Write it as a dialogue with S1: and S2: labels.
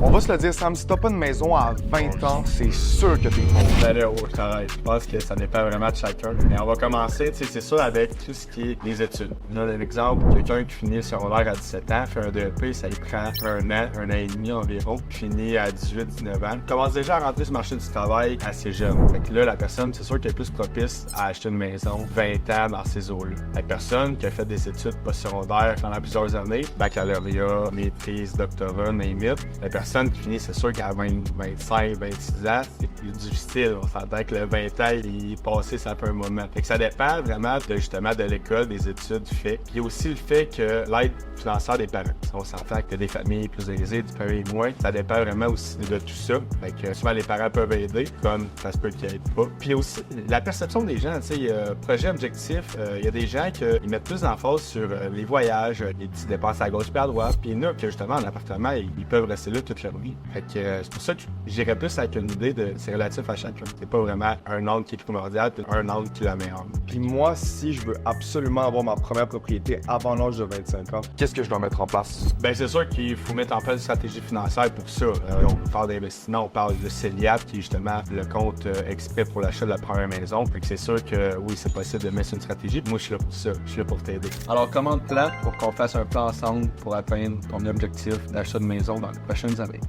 S1: On va se le dire, Sam, si t'as pas une maison à 20 ans, c'est sûr que t'es pauvre.
S2: Ben là, je t'arrête. Je pense que ça dépend vraiment de chacun. Mais on va commencer, tu sais, c'est sûr, avec tout ce qui est les études. On a l'exemple, quelqu'un qui finit le secondaire à 17 ans, fait un DEP, ça lui prend un an et demi environ, finit à 18-19 ans, commence déjà à rentrer sur le marché du travail assez jeune. Fait que là, la personne, c'est sûr qu'elle est plus propice à acheter une maison 20 ans dans ces eaux-là. La personne qui a fait des études postsecondaires pendant plusieurs années, baccalauréat, maîtrise, doctorat, name it, la personne qui finit, c'est sûr qu'à 25, 26 ans, c'est plus difficile. On s'entend que le 20 ans, il est passé, ça fait un moment. Fait que ça dépend vraiment justement de l'école, des études faites. Puis aussi le fait que l'aide financière des parents. On s'entend que des familles plus aisées, des familles moins, ça dépend vraiment aussi de tout ça. Fait que souvent les parents peuvent aider, comme ça se peut qu'ils aident pas. Puis aussi, la perception des gens, tu sais, projet objectif, il y a des gens qui mettent plus d'emphase sur les voyages, les petites dépenses à gauche et à droite. Puis il y en a que justement, en appartement, ils peuvent rester là toute leur vie. Fait que c'est pour ça que j'irais plus avec une idée de c'est relatif à chacun. C'est pas vraiment un angle qui est primordial, puis un angle qui est la meilleure.
S1: Puis moi, si je veux absolument avoir ma première propriété avant l'âge de 25 ans, qu'est-ce que je dois mettre en place?
S2: Ben c'est sûr qu'il faut mettre en place une stratégie financière pour ça. On parle d'investissement, on parle de CELIAP, qui est justement le compte exprès pour l'achat de la première maison. Fait que c'est sûr que oui, c'est possible de mettre une stratégie. Moi, je suis là pour ça. Je suis là pour t'aider. Alors, comment de plan pour qu'on fasse un plan ensemble pour atteindre ton objectif d'achat de maison dans les prochaines années?